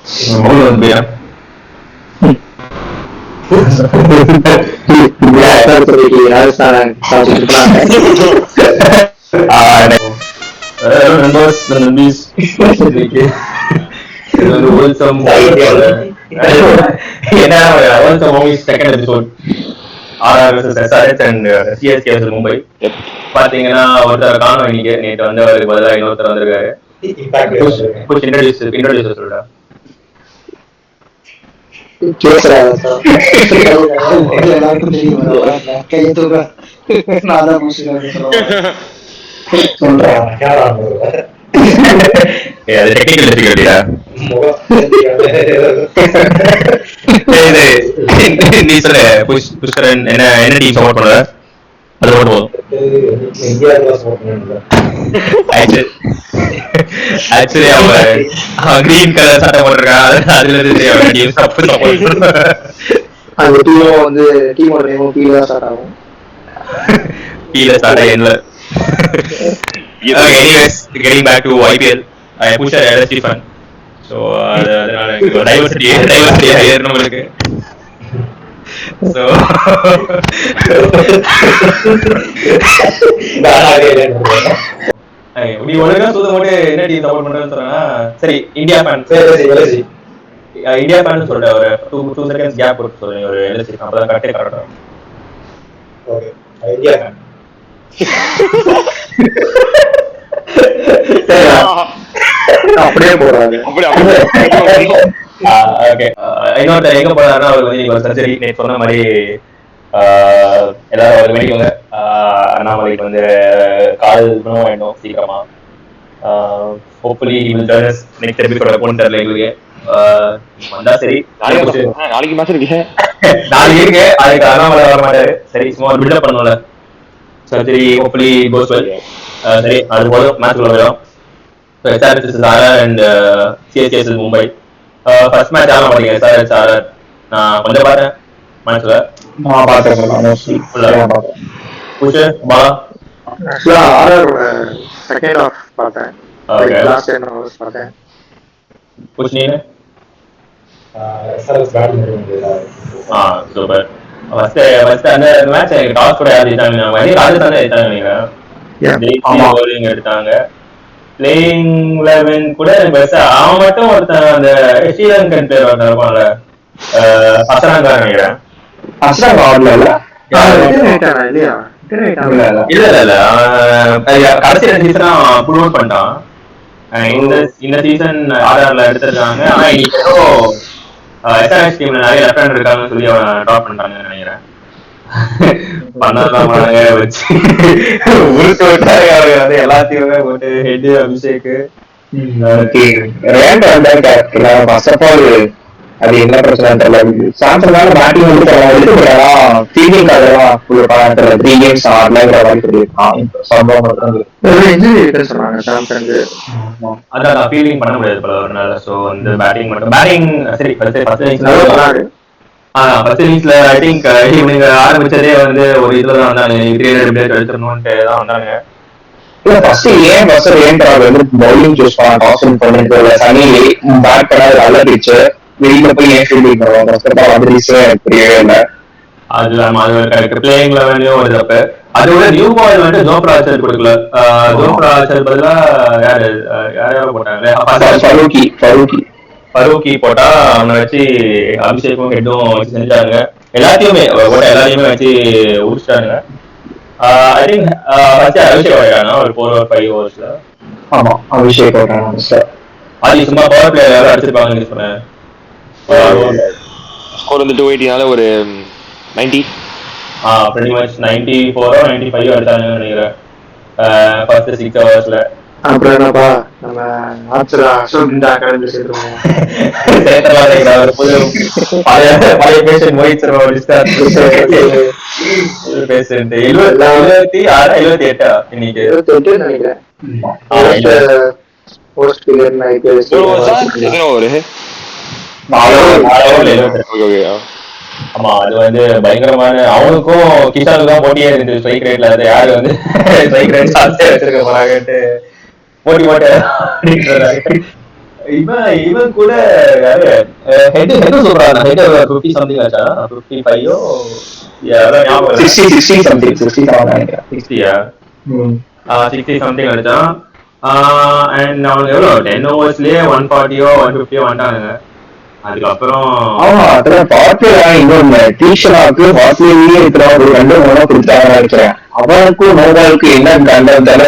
மும்பை பாத்தீங்கன்னா ஒருத்தர் காணும் இன்னைக்கு, நேற்று வந்து அவருக்கு பதிலாக இன்னொருத்தர் வந்திருக்காரு. சொல்றா நீ சொல்ல புஷ்கரன் என்ன டீம் சப்போர்ட் பண்ற? அது மட்டும் ஆக்சுவலி அவன் கிரீன் கலர் சட்டை போட்டிருக்கான், அதுல இருந்து அந்த டீமும் வந்து டீமோட நேமும் கீழே ஸ்டார்ட் ஆகும். கீழே ஸ்டார்ட் ஆகல. Anyways getting back to IPL, I push LSG fun. So அதனால டைவர்சிட்டி ஏறணும் உங்களுக்கு. சோ நீ ஒழுங்கா சொல்ல மட்டும் என்ன டீம் சப்போர்ட் பண்றேன்னு சொன்னா சரி. இந்தியா ஃபேன், இந்தியா ஃபேன் சொல்ற ஒரு 2 செகண்ட்ஸ் கேப் கொடுத்து சொல்றீங்க ஒரு LSG அப்பதான் கரெக்டே கரெக்டா. Okay India fan. அப்படியே போறாங்க. ஓகே இன்னொருத்தர் எங்க போறாருன்னா அவர் வந்து சர்ஜரி நேற்று சொன்ன மாதிரி எல்லாரும் அவர் வேண்டிக்கோங்க. அண்ணாமலைக்கு வந்து கால் குணம் வேணும் சீக்கிரமா. Hopefully he will join us next episode. Phone தெரியல எங்களுக்கு வந்தா சரி. நாளைக்கு மேட்ச் இருக்கு, நாளைக்கு இருக்கு, அதுக்கு அண்ணாமலை வர மாட்டாரு. சரி சும்மா ஒரு பில்டப் பண்ணுவோம்ல. Surgery hopefully goes well. சரி அது போல மேட்ச் உள்ள வரும். SRH and CSK Mumbai. First match ஆக மாட்டீங்க SRH. நான் கொஞ்சம் பார்த்தேன் மேட்ச்ல. நான் பார்த்தேன் புஷ் பாலா ஆர்ஆர் செகண்ட் ஹாஃப் பார்த்தேன். ஓகே லாஸ்ட் 10 ஹவர்ஸ் பார்த்தேன். புஷ் நீங்க SRH பேட்டிங் சூப்பர். ஃபர்ஸ்ட் அந்த மேட்ச் எனக்கு டாஸ் கூட ஆடிட்டாங்க. ராஜஸ்தான் எடுத்தாங்க நீங்க பவுலிங் எடுத்தாங்க. பிளேயிங் 11 கூட பெருசா அவன் மட்டும் ஒருத்தன் அந்த ஸ்ரீலங்கன் பிளேயர் ஒருத்தன் இருப்பான்ல அசராங்கா நினைக்கிறேன். அசராங்கா ஆடல இல்ல கடைசி 2 சீசனா புல் அவுட் பண்ணிட்டான். இந்த சீசன் ஆர்ஆர்ல எடுத்திருக்காங்க. ஆனா இப்போ SRH டீம்ல நிறைய லெஃப்ட் ஹேண்டர் இருக்காங்கன்னு சொல்லி அவன் ட்ராப் பண்ணிட்டாங்கன்னு நினைக்கிறேன். பண்ணாங்க வச்சு உருட்டு விட்டாங்க அவங்க வந்து எல்லாத்தையுமே போட்டு ஹெட் அபிஷேக் அது என்ன பிரச்சனை தெரியல. சாம்சங் பேட்டிங் வந்து ஃபீல்டிங் தெரியல. 3 கேம்ஸ் ஆடலங்கிற மாதிரி சொல்லியிருக்கான். அதான் ஃபீல்டிங் பண்ண முடியாது போல ஒரு நாள். ஸோ வந்து பேட்டிங் மட்டும் பேட்டிங் சரி ஃபர்ஸ்ட் இன்னிங்ஸ்ல ஐ திங்க் இவங்க ஆரம்பிச்சதே வந்து ஒரு இதுலதான் வந்தாங்க. 300 பிளேட் எடுத்துடணும்ட்டு தான் வந்தாங்க. ஃபர்ஸ்ட் ஏன் வந்து பவுலிங் சூஸ் பண்ணிட்டு சனி பேட் பண்ணாது நல்ல பிச்சு வெளியில போய் ஏன் ஃபீல்டிங் பண்ணுவாங்க புரியவே இல்லை. அது கரெக்ட். பிளேயிங் லெவன்லயும் ஒரு தப்பு. அதோட நியூ பால் வந்து ஜோப்ரா ஆச்சர் கொடுக்கல. ஜோப்ரா ஆச்சர் பதிலா யாரோ போட்டாங்க ஃபரூக்கி போட்டா அவனை வச்சு அபிஷேக்கும் ஹெட்டும் வச்சு செஞ்சாங்க. எல்லாத்தையுமே வச்சு உடிச்சிட்டாங்க. ஐ திங்க் அபிஷேக் ஆயிட்டானா ஒரு 4 or 5 ஓவர்ஸ்ல. ஆமா அபிஷேக் ஆயிட்டானா. அது சும்மா பவர் பிளேயர் அடிச்சிருப்பாங்கன்னு சொன்னேன். ஸ்கோர் வந்து 280 ஒரு 90 pretty much 94 or 95 அடிச்சாங்கன்னு நினைக்கிறேன் ஃபர்ஸ்ட் 6 ஹவர்ஸ்ல. அப்புறம் என்னப்பா நம்ம ஆச்சரா அசோக் அகாடமி சேர்த்துருவோம். பழைய பேஷண்ட் மோஹித் சர்மா பேஷண்ட் 76 78 இன்னைக்கு 78 நினைக்கிறேன். போஸ்ட் கிளியர் ஆமா அது வந்து பயங்கரமான. அவனுக்கும் கிஷானுக்கு தான் போட்டியே இருந்துச்சு ஸ்ட்ரைக் ரேட்ல. அது யாரு வந்து ஸ்ட்ரைக் ரேட் சாப்பிட்டு வச்சிருக்க போறாங்கட்டு போட்டி போட்டு இவன் கூட யாரு ஹெட் சொல்றாங்க ஹெட் 50 சம்திங் ஆச்சா 55 60 சம்திங் 67 நினைக்கிறேன் 60யா 60 சம்திங் அடிச்சான். அண்ட் அவங்க எவ்வளோ 10 ஓவர்ஸ்லயே 140 150 வந்துட்டானுங்க. அதுக்கப்புறம் இன்னொன்னு டீஷனாக்கு வாட்லியே இருக்கிற ஒரு 2 கொடுத்தாங்க நினைக்கிறேன். அவனுக்கும் நோபாலுக்கு என்ன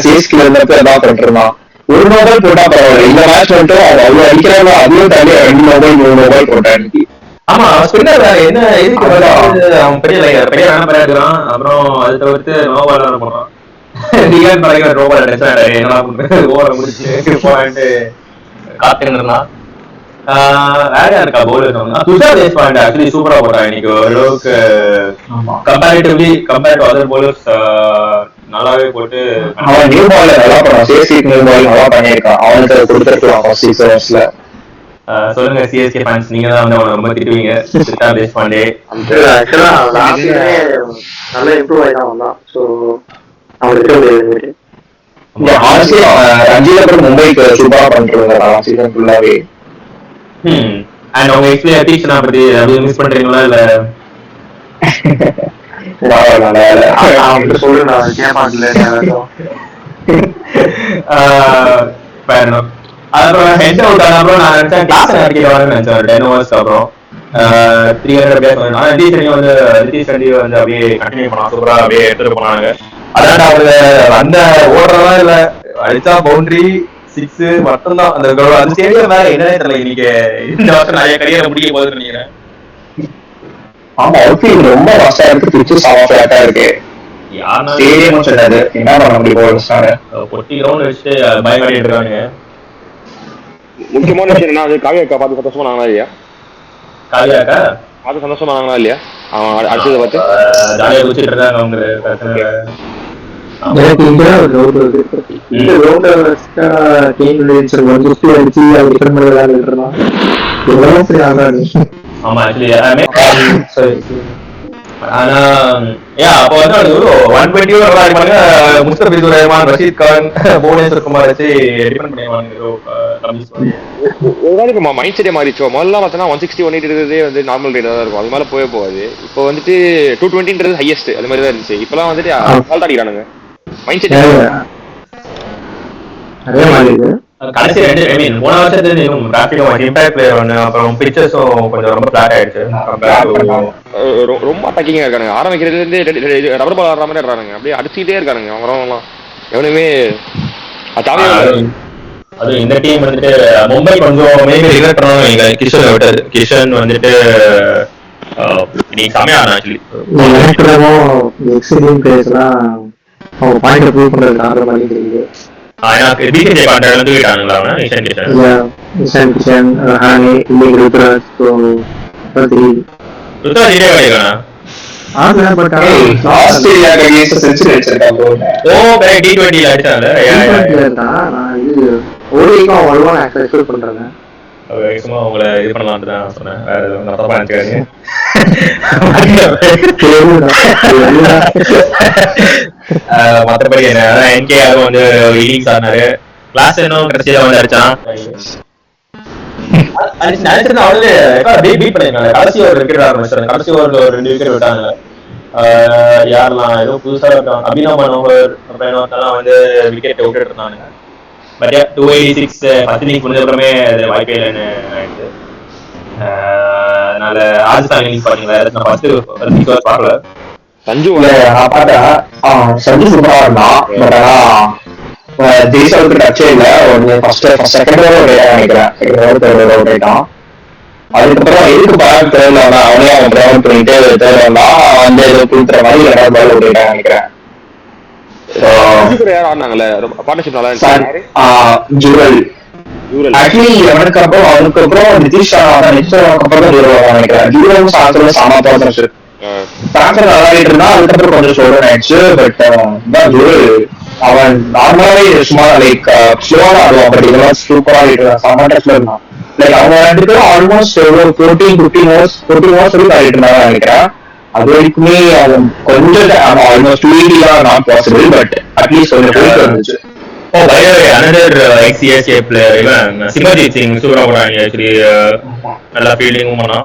சேஸ்கில் இருந்தப்ப எதாவது பண்ணிருந்தான். ஒரு மொபைல் போட்டா பரவாயில்ல. இந்த மேட்ச் மட்டும் அவ்வளவு அடிக்கிறாங்க. அதையும் தாண்டி 2 மொபைல் போட்டான். ஆமா ஸ்பின்னர் என்ன அவன் பெரிய ரன் பண்ணிருக்கான். அப்புறம் அது தவிர்த்து நோபால் போடுறான். டிகன் பழகிற ரோபால் அடிச்சாரு. என்ன பண்றது ஓவரை முடிச்சு போயிட்டு காத்துருந்தான். வேற இருக்கா பவுலர் துஷார் தேஷ்பாண்டே ஆக்சுவலி சூப்பரா போட்டான் இன்னைக்கு. ஓரளவுக்கு comparatively compare to other bowlers நல்லாவே போட்டு அவன் நியூ பால்ல நல்லா பண்ணான். சிஎஸ்கே நியூ பால் நல்லா பண்ணியிருக்கான். அவனுக்கு கொடுத்துருக்கலாம் ஃபர்ஸ்ட் 6 ஓவர்ஸ்ல. சொல்லுங்க சிஎஸ்கே ஃபேன்ஸ், நீங்க தான் வந்து அவனை ரொம்ப திட்டுவீங்க. துஷார் தேஷ்பாண்டே ஆக்சுவலா நல்லா இம்ப்ரூவ் ஆயிட்டான் வந்தான். ஸோ அவனுக்கு ரஞ்சில கூட மும்பைக்கு சூப்பரா பண்ணிட்டு சீசன் ஃபுல்லாவே. அண்ட் உங்க எக்ஸ்பீரியன்ஸ் பத்தி மிஸ் பண்றீங்களா இல்ல? அப்புறம் ஹெட் அவுட் ஆன அப்புறம் நான் நினைச்சேன் கிளாஸ் நினைக்கிறேன் நினைச்சேன் 10 ஓவர்ஸ் அப்புறம் 300 பேர் சொன்னாங்க. நிதிஷ் ரெட்டி வந்து அப்படியே கண்டினியூ பண்ணா சூப்பரா அப்படியே எடுத்துட்டு போனாங்க. அதான் அவங்க அந்த ஓடுறதா இல்ல அடிச்சா பவுண்டரி 6 மட்டும்தான். அந்த ஸ்டேடியம் வேற என்னன்னே தெரியல. இன்னைக்கு இந்த வருஷம் நிறைய கரியரை முடிக்க போகுதுன்னு நினைக்கிறேன். ஆமா அவுட்ஃபீல்ட் ரொம்ப வாஸ்டா இருக்கு. பிச்சு சாஃப்டா இருக்கு. யாருன்னா ஸ்டேடியம் சொன்னது என்ன பண்ண முடியும்? பொட்டி கிரவுண்ட் வச்சு பயங்கரமா இருக்காங்க. முக்கியமான விஷயம் என்ன, அது காவியாக்கா பார்த்து சந்தோஷமா நாங்களா இல்லையா? காவியாக்கா பார்த்து சந்தோஷமா நாங்களா இல்லையா? அவன் அடுத்ததை பார்த்து ஜாலியா குடிச்சிட்டு இருக்காங்க அவங்க. எனக்கு இங்க ஒரு டவுட் இருக்கு. இந்த ரவுண்ட்ல டீம் லீடர்ஸ் வந்து சுத்தி அடிச்சு அது கிரம விளையாடிட்டு இருந்தான். எவ்வளவு சரி ஆகாது. ஆமா ஆக்சுவலி ஆனா அப்போ வந்து ஒரு 120 விளையாடுவாங்க. முஸ்தபிதுர் ரஹ்மான், ரஷீத் கான், புவனேஸ்வர் குமார் வச்சு டிபெண்ட் பண்ணிடுவாங்க. ஒரு நாளைக்கு மைண்ட் செட்டே மாறிச்சோ. முதல்ல பார்த்தோன்னா 160 180 இருக்கிறதே வந்து நார்மல் ரேட் தான் இருக்கும். அது மேலே போகாது. இப்போ வந்துட்டு 220ன்றது ஹையஸ்ட் அது மாதிரி தான் இருந்துச்சு. இப்பெல்லாம் வந்துட்டு ஆல்ட் அடிக்கிறானுங்க. மைண்ட் செட் அதே மாதிரி கடைசி 2 போன வருஷத்துல இம்பாக்ட் பிளேயர் ஒன்று, அப்புறம் பிக்சர்ஸும் கொஞ்சம் ரொம்ப பிளாட் ஆயிடுச்சு. ரொம்ப அட்டாக்கிங்கா இருக்கானுங்க. ஆரம்பிக்கிறதுல இருந்து ரப்பர் பால் ஆடுற மாதிரி ஆடுறானுங்க. அப்படியே அடிச்சுட்டே இருக்கானுங்க அவங்கலாம். எவனுமே அது இந்த டீம் வந்துட்டு மும்பை கொஞ்சம் மேபி ரிகரெட் பண்ணுவாங்க. கிஷன் விட்டாரு. கிஷன் வந்துட்டு நீ செமையா ஆக்சுவலி எக்ஸ்பீரியன்ஸ் பிளேயர்ஸ்லாம் அவங்க பாயிண்ட் ப்ரூவ் பண்றதுக்கு ஆடுற மாதிரி தெரியுது. பிசிசிஐ கான்ட்ராக்ட்ல தூக்கிட்டாங்களா அவன் இஷான் கிஷன் ரஹானே இன்னைக்கு ருத்ராஜ் இதே கிடைக்கணும். ஆஸ்திரேலியா அகைன்ஸ்ட் செஞ்சுரி அடிச்சிருக்காங்க. T20 ல அடிச்சாங்க. நான் இது ஓடிக்கும் அவ்வளவா எக்ஸ்பெக்ட் பண்றேன். சும்மா உங்களை இது பண்ணலாம்னு தான் சொன்னேன். வேற எதுவும் தப்பா நினைச்சுக்காதீங்க. மற்றபடி என்ன என்கே யாரும் வந்து இன்னிங்ஸ் ஆனாரு. கிளாஸ் இன்னும் கடைசியில வந்து அடிச்சான். கடைசி ஓவர் விக்கெட் ஆரம்பிச்சாங்க. கடைசி ஓவர்ல ஒரு 2 விக்கெட் விட்டாங்க. யாரெல்லாம் ஏதோ புதுசா இருக்காங்க. அபினவ் மனோகர் அப்புறம் வந்து விக்கெட் விட்டுட்டு இருந்தாங்க. பட் 286 ஃபர்ஸ்ட் இன்னிங்ஸ் முடிஞ்ச அப்புறமே அது வாய்ப்பே இல்லைன்னு ஆயிடுச்சு. அதனால ராஜஸ்தான் இன்னிங்ஸ் பாத்தீங்களா? நான் ஃபர்ஸ்ட் பார்க்கல. சஞ்சு சஞ்சு சூப்பரா இருந்தான். பட் ஆனா தேசாவுக்கு டச்சே இல்லை. செகண்ட் ஓவர் நினைக்கிறேன். ஓவர் ஆயிட்டான். அதுக்கப்புறம் எதுக்கு பால் தேர்ல அவனே அவன் பிரவுன் பண்ணிட்டு தேர்ல வந்தான். வந்து ஏதோ கொடுத்துற மாதிரி 2வது பால் ஓடிட்டான் நினைக்கிறேன். அவனுக்கு அப்புறம் நிதிஷ் அப்புறம் நினைக்கிறேன். ஜூரல் சான்சர் சாமான் டிரான்ஸ்ஃபர் விளையாடிட்டு இருந்தா. அதுக்கப்புறம் கொஞ்சம் ஸ்லோவன் ஆயிடுச்சு. பட் அவன் நார்மலாவே சும்மா லைக் ஸ்லோவா ஆடுவான். பட் இதெல்லாம் சூப்பரா ஆடிட்டு சமாட்டஸ்ல இருந்தான். லைக் அவங்க 2 பேரும் ஆல்மோஸ்ட் 14 ஓவர்ஸ் வரைக்கும் ஆடிட்டு இருந்தாங்க நினைக்கிறேன். அது வரைக்குமே கொஞ்சம் almost 280 not possible. But at least கொஞ்சம் போயிட்டு இருந்துச்சு. Oh, by the way, another ex-CSK player, even Simranjit Singh, சூப்பரா போறாங்க ஆக்சுவலி. நல்லா ஃபீல்டிங்கும் பண்ணா.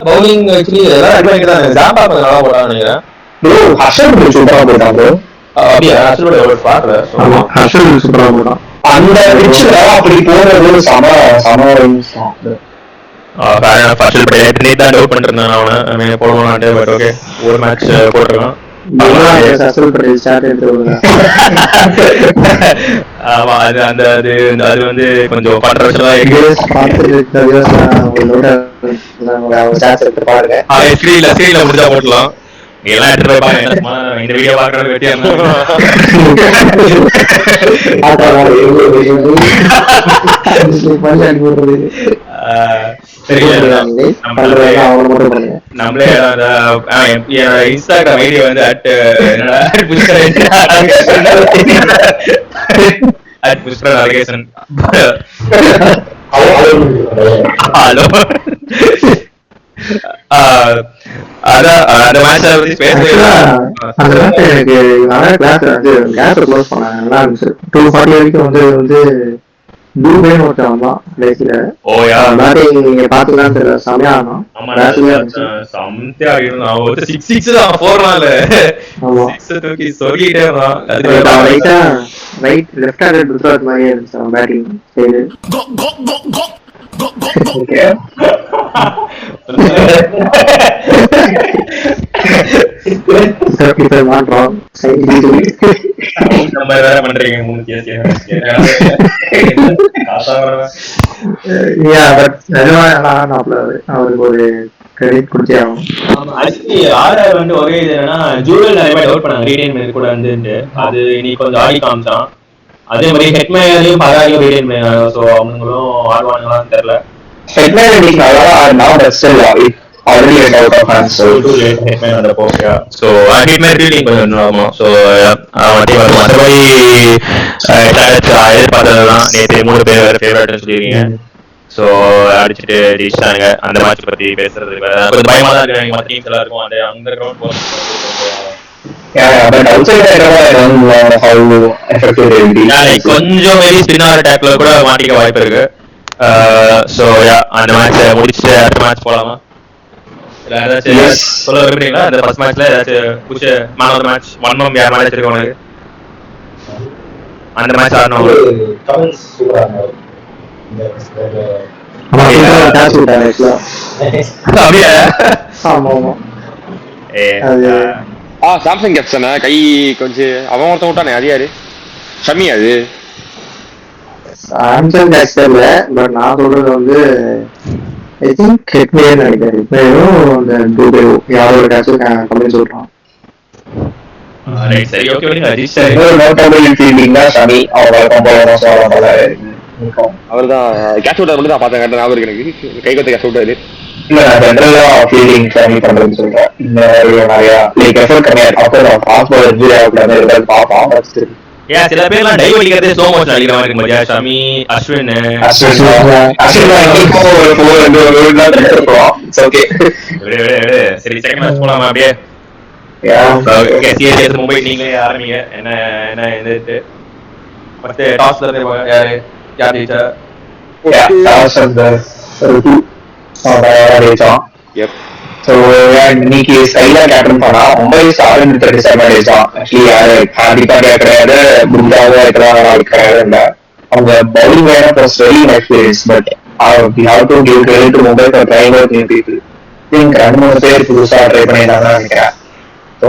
பவுலிங் ஆக்சுவலி எல்லாம் அட்வான்ஸ் தான். ஜாம்பா கொஞ்சம் நல்லா போறான்னு நினைக்கிறேன். ப்ரோ ஹர்ஷல் சூப்பரா போயிட்டான் ப்ரோ. அப்படியே ஹர்ஷல் பாக்கல. ஹர்ஷல் சூப்பரா போட்டான். அந்த பிட்ச்ல அப்படி போறது சம ஹர்ஷல் நேத்து தான் டவுட் பண்ணிட்டு இருந்தான் அவனை போடுவான்ட்டு. பட் ஓகே ஒரு மேட்ச் போட்டிருக்கான். ஆமா அது அந்த அது அது வந்து கொஞ்சம் கான்ட்ரோவர்ஷியலா இருக்கு. ஸ்கிரீன்ல முடிஞ்சா போட்டலாம். எல்லாம் எடுத்து போய் பாருங்க. இந்த வீடியோ பாக்குறது வெட்டியா நம்மளே இன்ஸ்டாகிராம் ஐடி வந்து ஹலோ அதான் அந்த மேட்ச் எனக்கு நிறைய கிளாஸ் வந்து கேஸ் க்ளோஸ் பண்ணாங்க. நல்லா இருந்துச்சு. 240 வரைக்கும் வந்து டூபேன்னு ஒருத்தன் வந்தான் கடைசியில. நீங்க பாத்துக்கலாம் தெரியல. செமையா ரைட் லெஃப்ட் ஹேண்டட் குஜராத் மாதிரியே இருந்துச்சு அவன் பேட்டிங் ஸ்டைலு. மாற்றோம் அவருக்கு ஒரு கிரெடிட் கொடுத்தே ஆகும். ஆர்ஆர் வந்து ஒரே இது என்னன்னா ஜூவல் நிறைய பேர் டவுட் பண்ணாங்க ரீடைன் கூட வந்து. அது இன்னைக்கு கொஞ்சம் ஆடி காமிச்சான். அதே மாதிரி ஹெட்மேலையும் பராரியும் ரீடைன் பண்ணாங்க. ஸோ அவங்களும் ஆடுவாங்களான்னு தெரியல. ஹெட்மேன் இன்னைக்கு நல்லா ஆடினா but still already went out of hands, so too late. Hitman on the post, yeah. So Hitman really கொஞ்சம் normal. So மற்றபடி எதிர்பார்த்ததுதான். நேற்று 3 பேர் வேற ஃபேவரட்னு சொல்லிருக்கீங்க. ஸோ அடிச்சுட்டு ஜெயிச்சிட்டாங்க. அந்த மேட்ச் பத்தி பேசுறது கொஞ்சம் பயமா தான் இருக்கு. மற்ற டீம்ஸ் எல்லாம் இருக்கும். அந்த கிரவுண்ட் போறது கொஞ்சம் வெரி ஸ்பின்னர் அட்டாக்ல கூட மாட்டிக்க வாய்ப்பு இருக்கு. சோ அந்த மேட்ச் முடிச்சுட்டு அடுத்த மேட்ச் போலாமா? சொல்ல விரும்புறீங்களா? அந்த ஃபர்ஸ்ட் மேட்ச்ல ஏதாச்சும் புடிச்ச man of the match one யார் மேட்ச் இருக்கு உங்களுக்கு? அந்த மேட்ச் ஆடணும். கமெண்ட்ஸ் சூப்பரா சாம்சங் கேப்சனா கை கொஞ்சம் அவன் ஒருத்தன் விட்டானே. அது யாரு? ஷமி. அது சாம்சங் கேப்சன்ல பட் நான் சொல்றது வந்து ஐ திங்க் ஹெட்மேன் நினைக்கிறேன். ஹெட்மேனும் அந்த டூபே யாரோட கேப்சன் கமெண்ட் சொல்றான். ரைட் சரி ஓகே விடுங்க. அஜித் நோட்டபிள் ஃபீல்டிங்கா ஷமி அவரோட கம்பளம் சொல்றாங்க. அவர்தான் கேட்ச் அவுட் மட்டும் தான் பார்த்தேன். கரெக்டா ஞாபகம் இருக்கு எனக்கு. கை கொத்த கேட்ச் அவுட் அது இல்ல. நான் ஜெனரலா ஃபீல்டிங் ஷமி பண்றேன்னு சொல்றேன். இந்த நிறைய லைக் எஃபர்ட் கம்மியா இருக்கு. அப்புறம் ஃபாஸ்ட் பாலர் இன்ஜூரி ஆகக்கூடாது இருந்தாலும் பாப்போம். சில பேர்லாம் டைவ் அடிக்கிறதே ஸ்லோ மோஷன் அடிக்கிற மாதிரி இருக்கு. மதியா ஷமி அஸ்வின் சரி செகண்ட் மேட்ச் போலாமா? அப்படியே சிஎஸ்கே மும்பை நீங்களே ஆரம்பிங்க. என்ன என்ன எதிர்த்து ஃபர்ஸ்ட் டாஸ்ல இருந்து யாரு யார் ஜெயிச்சா? So இன்னைக்கு ஸ்டைலா கேப்டன் பண்ணா மும்பை 737 அடிச்சான். ஆக்சுவலி யாரு ஹார்திகா கிடையாது, பும்ராவோ கிடையாது. இல்ல அவங்க பவுலிங் வேணும் plus very experience. But we have to give credit to Mumbai for trying out new people. think 2-3 பேர் புதுசா ட்ரை பண்ணிருந்தாங்கன்னு நினைக்கிறேன். ஸோ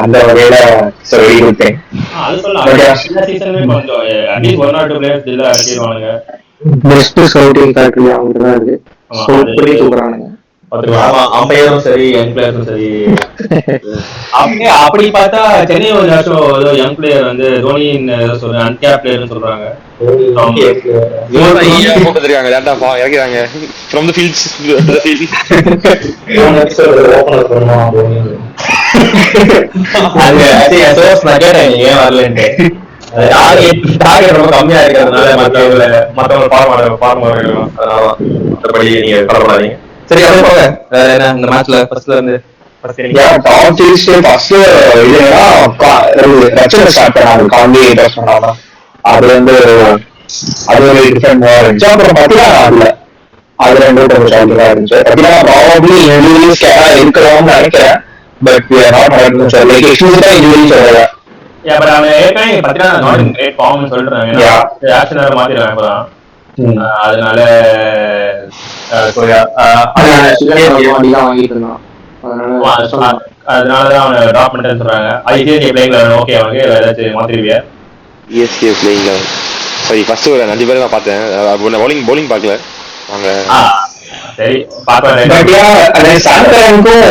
அந்த வகையில it's a very good thing. அது சொல்லலாம். இந்த சீசன்ல கொஞ்சம் அட்லீஸ்ட் 1 or 2 பிளேயர்ஸ் இல்ல அடிக்குவானுங்க. பெஸ்ட் ஸ்கவுட்டிங் ஃபேக்டரி அவங்க தான் இருக்கு. ஸ்கவுட் பண்ணி தூக்குறானுங்க. அம்பையரும் சரி யங் பிளேயரும் சரி. அப்படி பார்த்தா சென்னை ஒரு வருஷம் ஏதோ யங் பிளேயர் வந்து தோனியின் சொல்றேன் அன்கேப் பிளேயர்னு சொல்றாங்க. இறக்கிறாங்க ஃப்ரம் தி ஃபீல்ட்ஸ். ஏன் வரலன்ட்டு ரொம்ப கம்மியா இருக்கிறதுனால மற்றவங்க மற்றபடி நீங்க கவலைப்படாதீங்க. சரி அப்படியே போங்க. வேற என்ன இந்த மேட்ச்ல ஃபர்ஸ்ட்ல இருந்து டாப் சீரிஸ் ஃபர்ஸ்ட் இதுனா ரச்சனை ஸ்டார்ட் பண்ணாங்க. காந்தி டச் பண்ணாங்க. அது வந்து அது ஒரு டிஃபரெண்ட் இருந்துச்சு. அப்புறம் பத்தியா அது ரெண்டு கொஞ்சம் சாலிடா இருந்துச்சு. பத்தியா ப்ராபப்ளி இன்ஜுரிஸ் இருக்கிறோம்னு நினைக்கிறேன். பட் லைக் எக்ஸ்க்ளூசிவா இன்ஜுரிஸ் வரல. பட் அவன் ஏற்கனவே பத்தியா நாட் இன் கிரேட் ஃபார்ம்னு சொல்றாங்க. ஆக்ஷன் வேற மாத்திடுவாங்க இப்பதான். அதனால அதனாலதான் அவனை டிராப் பண்ணிட்டேன்னு சொல்றாங்க. ஐசிஐசிஐ பிளேயிங் ஓகே அவனுக்கு ஏதாச்சும் மாத்திருவியா? சிஎஸ்கே பிளேயிங் சரி ஃபர்ஸ்ட் ஒரு 5 பேர் தான் பார்த்தேன். பவுலிங் பார்க்கல. சரி பாக்கலாம்.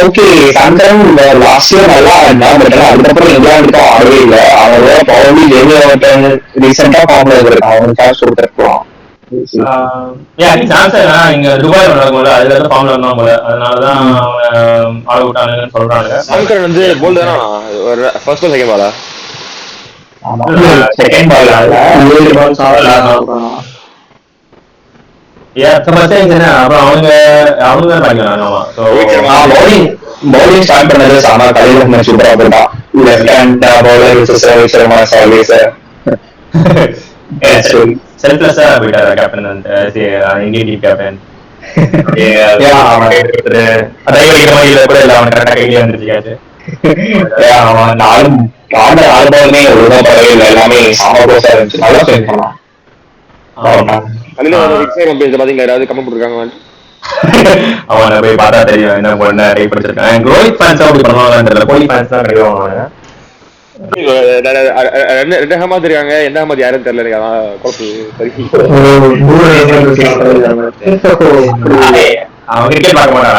ஓகே சாந்தரம் லாஸ்ட் இயர் நல்லா ஆடினான். பட் அதுக்கப்புறம் இங்கிலாந்துக்கும் ஆடவே இல்லை. அவனோட பவுலி ரீசெண்டா ஃபார்ம்ல இருக்கான். அவனுக்கு சான்ஸ் கொடுத்துருக்கலாம். இங்க துபாய் நடக்கும்ல, அதுல இருந்து ஃபார்ம்ல இருந்தான் போல, அதனாலதான் ஆள விட்டானுங்கன்னு சொல்றாங்க. சாந்தரம் வந்து போல் தானா ஃபர்ஸ்ட் பால் செகண்ட் பாலா? செகண்ட் பால் பவுலிங் ஸ்டார்ட் பண்ணது சாமா கலையில சூப்பரா போட்டான். லெஃப்ட் ஹேண்ட் பவுலர் சர்வீஸ் செல்ஃப்லெஸ்ஸா போயிட்டாரு கேப்டன், இந்தியன் டீம் கேப்டன். எல்லாமே சாமகோசா இருந்துச்சு. நல்லா சொல்லிருக்கான். அவனை போய் பார்த்தா தெரியும் என்ன பண்ண டைப் படிச்சிருக்கான். ரோஹித் ஃபேன்ஸ் அப்படி பண்ணுவாங்க, கோலி ஃபேன்ஸ் தான் கிடையாது. ரெண்டு ஹமாத் இருக்காங்க, எந்த ஹமாத் யாரும் தெரியல. அவன் கிரிக்கெட் பார்க்க மாட்டான்.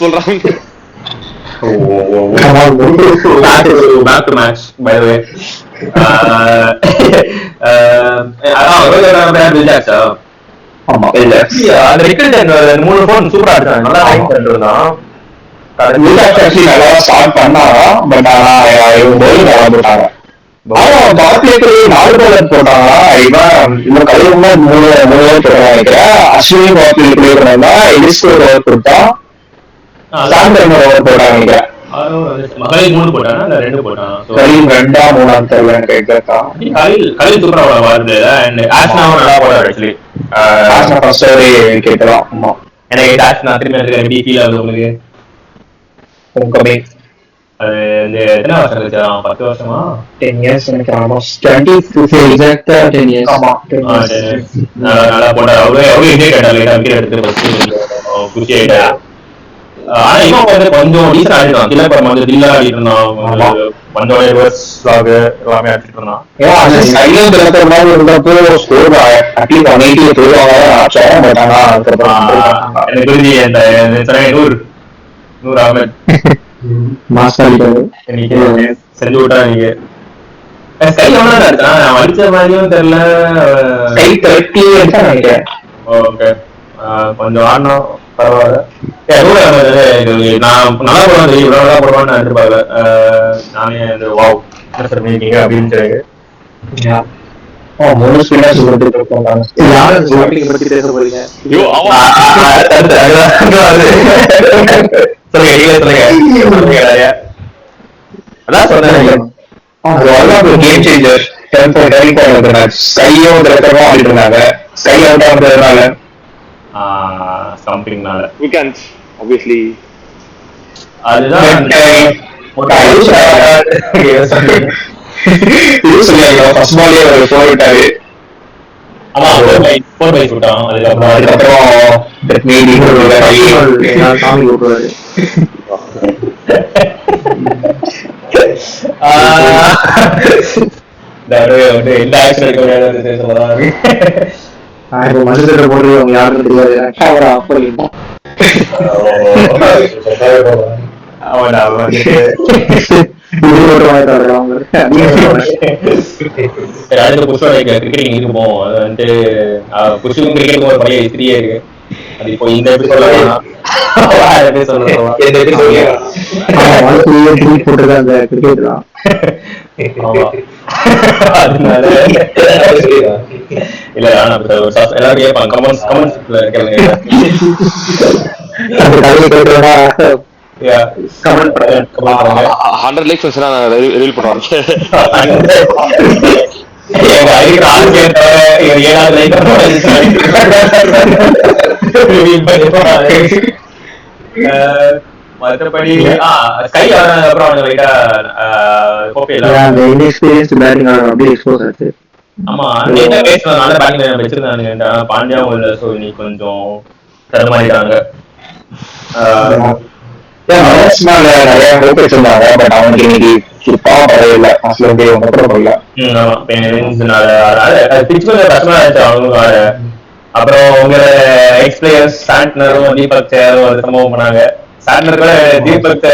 சொல்றான். Back to match, by the way. அந்த விக்கெட் மூணு போன் சூப்பரா அடிச்சாங்க. நல்லா நல்லா ஸ்டார்ட் பண்ணாரா. பட் ஆனா போட்டாங்க. 4 பாலர் போட்டாங்களா. இன்னும் கலையில 3 ஓவர் போட்டாங்க நினைக்கிறேன். அஸ்வினி ஓவர் கொடுத்தா சாந்தரம் ஓவர் போட்டாங்க நினைக்கிறேன். மகளிர் 3 போட்டானா 2 போட்டானா? ரெண்டா மூணாம் தெரியல எனக்கு எக்ஸாக்ட்டா. கலில் சூப்பரா வருது. அண்ட் ஆஷ்னாவும் நல்லா போறாரு. ஆக்சுவலி ஆஷ்னா ஃபர்ஸ்ட் ஓவர் கேட்கலாம். ஆமா எனக்கு ஆஷ்னா திரும்பி வந்து எப்படி ஃபீல் ஆகுது உங்களுக்கு? உங்கமே அது இந்த எத்தனை வருஷம் கழிச்சா? 10 வருஷமா 10 இயர்ஸ் எனக்கு. Almost 20 எக்ஸாக்ட்டா 10 years. ஆமா நல்லா போட்டாரு. அவரே இதே கேட்டாரு லைட்டா விக்கெட் எடுத்து குச்சி ஆயிட்டா. ஆனா இவன் வந்து கொஞ்சம் டீசன்ட் ஆடிட்டான். திலகர் வந்து தில்லா ஆடிட்டு இருந்தான். வந்தோட ரிவர்ஸ் ஸ்லாக் எல்லாமே அடிச்சிட்டு இருந்தான். சைலண்ட் திலகர் மாதிரி இருந்தப்போ ஸ்கோர் அட்லீஸ்ட் 180 போடுவாங்க ஆச்சா. பட் ஆனா எனக்கு தெரிஞ்சு அந்த 100 அகமத் மாஸ்டர் செஞ்சு விட்டா. நீங்க கை எவ்வளவு அடிச்சான்? அவன் அடிச்ச மாதிரியும் தெரியல. கை 30 அடிச்சா நினைக்கிறேன். ஓகே கொஞ்சம் ஆடணும் பரவாயில்ல. நான் நல்லா போடுவேன், இவ்வளவு நல்லா போடுவான்னு எதிர்பார்க்கல. நானே அந்த வாவ் மீட்டிங் அப்படின்னு 3 ஸ்பின்னர்ஸ் அதான் சொன்னேன். Game changer. ஸ்கையும் திலகரும் ஆடிட்டு இருந்தாங்க. ஸ்கை அவுட் ஆகுறதுனால சம்திங்னால obviously அதுதான் ஃபர்ஸ்ட் பாலே ஒரு 4 விட்டாரு. ஆமா 4 பை விட்டான். அதுக்கப்புறம் சாமி கூப்பிடுவாரு. எந்த ஆக்ஷன் எடுக்க முடியாது சொல்லலாம். இப்போ மனுஷத்தை போட்டு அவங்க யாருன்னு தெரியாது. கிரிக்கெட்டிங் இருக்கும். அது வந்து புஷுக்கும் கிரிக்கெட்டுக்கும் ஒரு பழைய ஹிஸ்டரியே இருக்கு. அது இப்போ இந்த எபிசோட்ல போட்டுருக்காங்க கிரிக்கெட் தான். அதனால இல்ல எல்லாரும் கேட்பாங்க. கமெண்ட்ஸ்ல கமெண்ட் பண்ணுங்க. 100 லைக்ஸ் வந்துச்சுன்னா நான் ரீல் பண்ணுவாங்க. எங்க அடிக்கிற ஆளுக்கு தவிர 7வது லைக் மற்றபடி ஸ்கை அப்புறம் லைட்டா அந்த இன்எக்ஸ்பீரியன்ஸ் பேட்டிங் ஆடுற அப்படியே எக்ஸ்போஸ் ஆச்சு. ஆமா என்ன பேசுறதுனால பேட்டிங் வச்சிருந்தானுங்க. பாண்டியாவும் இல்ல, சோ இன்னைக்கு கொஞ்சம் தடுமாறிட்டாங்க. நிறைய ஹோப் வச்சிருந்தாங்க, பட் அவனுக்கு இன்னைக்கு சுத்தமா பரவாயில்ல. அப்புறம் உங்க எக்ஸ் பிளேயர்ஸ் சாண்ட்னரும் தீபக் சேரும் ஒரு சம்பவம் பண்ணாங்க. சாண்ட்னர் கூட தீபக்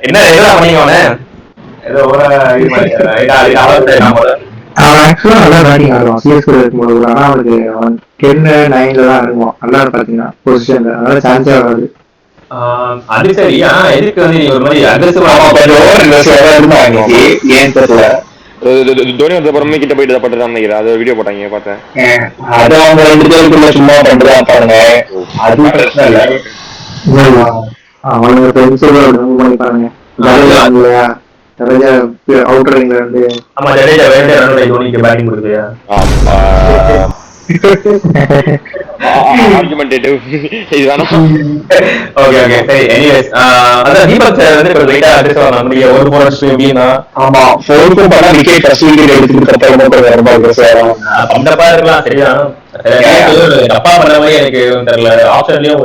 என்ன எதுவும் பண்ணிக்கோனே ஏதோ அவன் ஆக்சுவலா நல்லா பேட்டிங் ஆடுவான் சிஎஸ்கே இருக்கும்போது. ஆனா அவனுக்கு அவன் 10-9 தான் இருக்குவான். நல்லா பாத்தீங்கன்னா பொசிஷன்ல, அதனால சான்ஸே வராது. அது சரி. ஆனா எதுக்கு வந்து ஒரு மாதிரி அக்ரெசிவா ஏன் தெரியல. தோனி வந்த அப்புறமே கிட்ட போயிட்டு பண்றதான்னு நினைக்கிறேன். அது வீடியோ போட்டாங்க பார்த்தேன். அது அவங்க 2 பேருக்குள்ள சும்மா பண்றதா பாருங்க, அது பிரச்சனை இல்ல. அவனுக்கு பண்ணி பாருங்க. அவுட்டரிங்ல இருந்து ஆமா ஜடேஜா வேண்டிய தோனிக்கு பேட்டிங் கொடுக்குறியா? ஆர்குமெண்டேட்டிவ் இதுதானா? ஓகே ஓகே சரி. எனிவேஸ் அதான் தீபக் சார் வந்து இப்ப லைட்டா அட்ரஸ் பண்ணாங்க. ஒரு போனஸ் எப்படின்னா ஆமா ஃபோர்க்கும் பண்ணா விக்கெட் ஃபர்ஸ்ட் விக்கெட் எடுத்துட்டு ரொம்ப பந்தப்பா இருக்கலாம். சரிதான், தப்பா பண்ண மாதிரி எனக்கு தெரியல. ஆப்ஷன்லயும்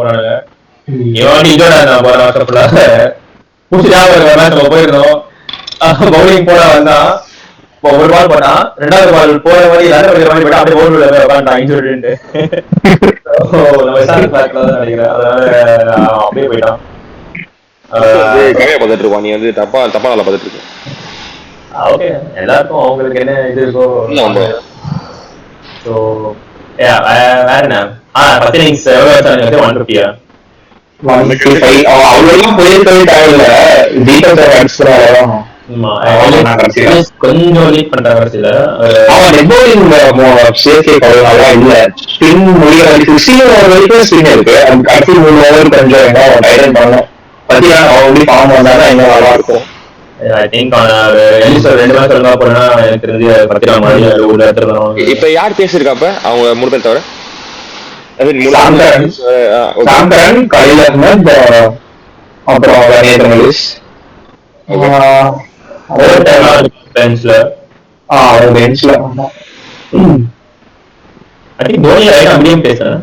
போனானுங்க. இவன் இதோட நான் போன வருஷத்துல பூச்சியா நம்ம போயிருந்தோம். பவுலிங் போட வந்தான், ஒரு பால் போட்டான், 2வது பால் போற மாதிரி எல்லாரும் போயிட்டா அப்படியே போல் உட்காந்துட்டான் இன்ஜூரிட்டு. நினைக்கிறேன், அதனால அப்படியே போயிட்டான். பார்த்துட்டு இருப்பான். நீ வந்து தப்பா நல்லா பார்த்துட்டு இருக்க. ஓகே, எல்லாருக்கும் அவங்களுக்கு என்ன இது இருக்கோ. ஸோ வேற என்ன? 10 இன்னிங்ஸ் எவ்வளோ வச்சாங்க? 150. அவ்வளவு போயிருக்கவே தேவையில்ல. தீபக் அடிச்சுறாங்க கொஞ்சம் லீட் பண்றாங்க. கடைசியில அவன் ரெபோலிங் சேர்க்கை கவலையா இல்ல. ஸ்பின் முடிய வரைக்கும் 16 ஓவர் வரைக்கும் ஸ்பின் இருக்கு. அது கடைசி 3 ஓவர் கொஞ்சம் அவன் டைரன் பண்ணணும். பத்தி அவங்க ஃபார்ம் வந்தாலும் இன்னும் நல்லா இருக்கும். ஐ திங்க் 2 மேட்ச் ஒழுங்கா போனா எனக்கு தெரிஞ்சு 10 மாதிரி உள்ள எடுத்துருக்கணும். இப்ப யார் பேசிருக்காப்ப அவங்க 3 பேர் தவிர? சாந்தரன், கலில் அஹ்மத், அப்புறம் நேதர்மலிஸ். பெஞ்ச்ல பெஞ்ச்ல தோனி அப்படியும் பேசுறேன்.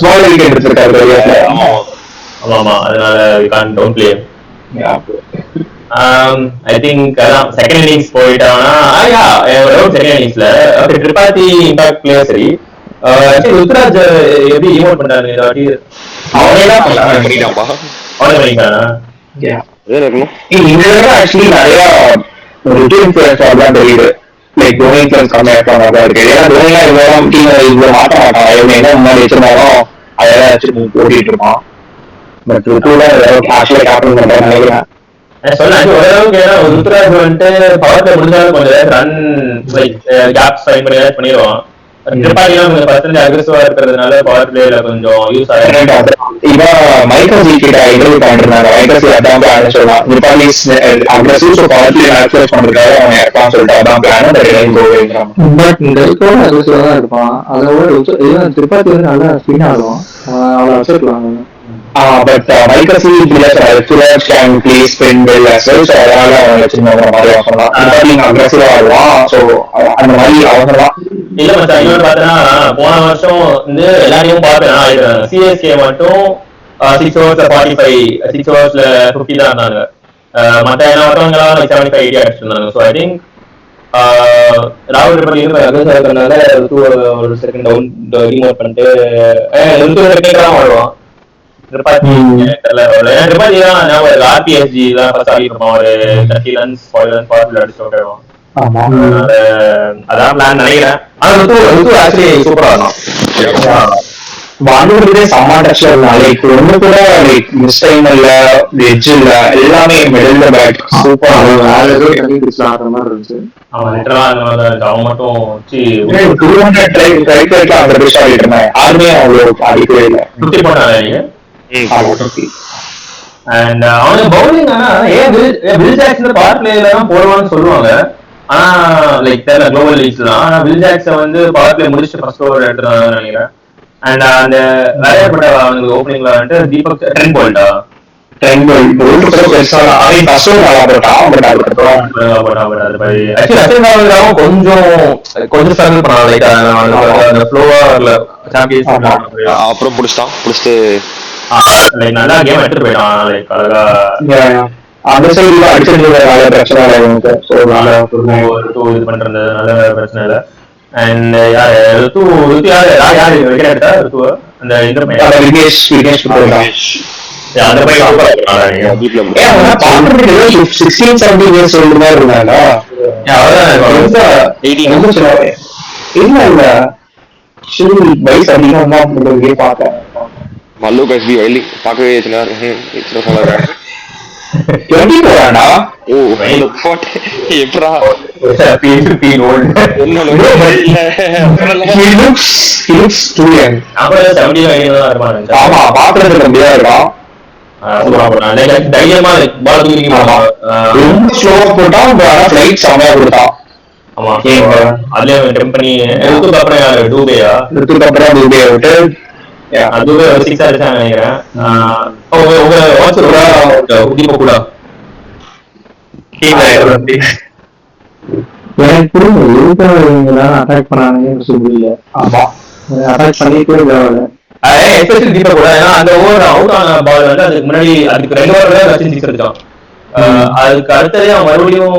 ஸ்மால் விக்கெட் எடுத்திருக்காரு. ஆமா, அதனால டோன்ட் ப்ளே. ஐ திங்க் அதான் செகண்ட் இன்னிங்ஸ் போயிட்டானா. செகண்ட் இன்னிங்ஸ்ல திரிபாதி இம்பாக்ட் பிளேயர். சரி, ருத்ராஜ் எப்படி ஈமோட் பண்றாரு? அவனே தான் பண்ணிட்டாப்பா. ஆக்சுவலி நிறைய தெரியுது. லைக் தோனி கம்மியா இருக்கு. ஏன்னா தோனியா இவ்வளவு மாற்ற மாட்டான். என்ன முன்னாடி வச்சிருந்தாலும் அதெல்லாம் ஓட்டிட்டு இருப்பான். பட் கேப்டன் பண்றேன் நினைக்கிறேன். ஓரளவுக்கு ருத்ராஜ் வந்துட்டு பவர்ல முடிஞ்சாலும் கொஞ்சம் ரன் கேப் ஃபைன் பண்ணி பண்ணிடுவான். அக்ரெசிவா இருக்கிறதுனால பவர் பிளேல கொஞ்சம் யூஸ் ஆயிருக்கு. மைக்கேல் சி கிட்ட இன்டர்வியூ பண்ணிருந்தாங்க. மைக்கேல் சி அதான் பிளான் சொல்லலாம். Aggressive so power play access பண்றதுக்காக அவன் இருப்பான்னு சொல்லிட்டு அதான் பிளான். பட் இந்த அக்ரெசிவா தான் இருப்பான். அதோட திரிபாதி வந்து நல்லா ஸ்பின் ஆடுவான். அவளை வச்சிருக்கலாம். But Michael C Ruturaj can play spin well as well. So அதனால அவன் வச்சிருந்த மாதிரி சொல்லலாம். அக்ரெசிவா ஆடுவான். சோ அந்த மாதிரி அவங்கதான் இல்ல மச்சான். இன்னொரு பாத்தீங்கன்னா போன வருஷம் வந்து எல்லாரையும் பார்த்தேன். சிஎஸ்கே மட்டும் 6 ஓவர்ஸ்ல 45, 6 ஓவர்ஸ்ல 50 தான் இருந்தாங்க. மத்த எல்லா மற்றவங்களாம் 75, 80 அடிச்சுட்டு இருந்தாங்க. ஸோ ஐ திங்க் ராகுல் திரிபாதி இருக்கிறதுனால ஒரு செகண்ட் டவுன் ரீமோட் பண்ணிட்டு 2 செகண்ட் தான் வருவான். திரிபாதி தான் ஆர்பிஎஸ்ஜி தான் ஃபர்ஸ்ட் ஆடிட்டு இருப்பான். ஒரு 30 runs 40 runs பார்த்து அடிச்சு விட்டுருவான். அதான் பிளான் நினைக்கிறேன். ஆனா ருத்து ஆக்சுவலி சூப்பரா இருக்கும். வாங்குறதே செம்ம டச்ல இருந்தான். லைக் ஒண்ணு கூட லைக் மிஸ் டைம் இல்ல, எட்ஜ் இல்ல, எல்லாமே மிடில் த பேட் சூப்பர். வேற ஏதோ தனி பிடிச்சல ஆடுற மாதிரி இருந்துச்சு. அவன் லிட்டரலா அவன் மட்டும் 200 ட்ரை அந்த பெஸ்ட் ஆடிட்டு இருந்தான். யாருமே அவ்வளோ அடிக்கவே இல்லை. 50 போட்டாங்க. அண்ட் அவனுக்கு பவுலிங் ஏன் வில் ஜாக்சன் பவர் பிளேல தான் போடுவான்னு சொல்லுவாங்க. ஆனா லைக் தெரியல குளோபல் லீக்ஸ் தான். ஆனா வில் ஜாக்சன் வந்து பவர் பிளே முடிச்சு ஃபர்ஸ்ட் ஓவர் எடுத்துறாங்கன்னு நினைக்கிறேன். அண்ட் அந்த விளையாடப்பட்ட அவனுக்கு ஓப்பனிங்ல வந்துட்டு தீபக் ட்ரெண்ட் போல்டா கொஞ்சம் ஸ்ட்ரகிள் பண்ணான். லைக் அந்த ஃப்ளோவா இல்ல சாம்பியன்ஸ் அப்புறம் புடிச்சிட்டு லைக் நல்லா கேம் எடுத்துட்டு போயிட்டான். லைக் அழகா அந்த சைடுல அடிச்சிட்டு பிரச்சனை இல்லை. இது பண்றது நல்ல பிரச்சனை இல்லை. அண்ட் யாரு யாரு விக்கெட் எடுத்தா அந்த விக்னேஷ் அந்த பையன் மல்லு கஸ்பி வயலி பார்க்கவே அதுவே 6 அடிச்சாங்க நினைக்கிறேன். எனக்கு புரியுது அட்டாக் பண்ணானுங்கன்னு சொல்லல. ஆமா அட்டாக் பண்ணிட்டே தேவை. அந்த ஓவர் அவுட் ஆன பால் வந்து அதுக்கு முன்னாடி அதுக்கு 2 ஓவர் ரச்சின் 6 அடிச்சான். அதுக்கு அடுத்ததே அவன் மறுபடியும்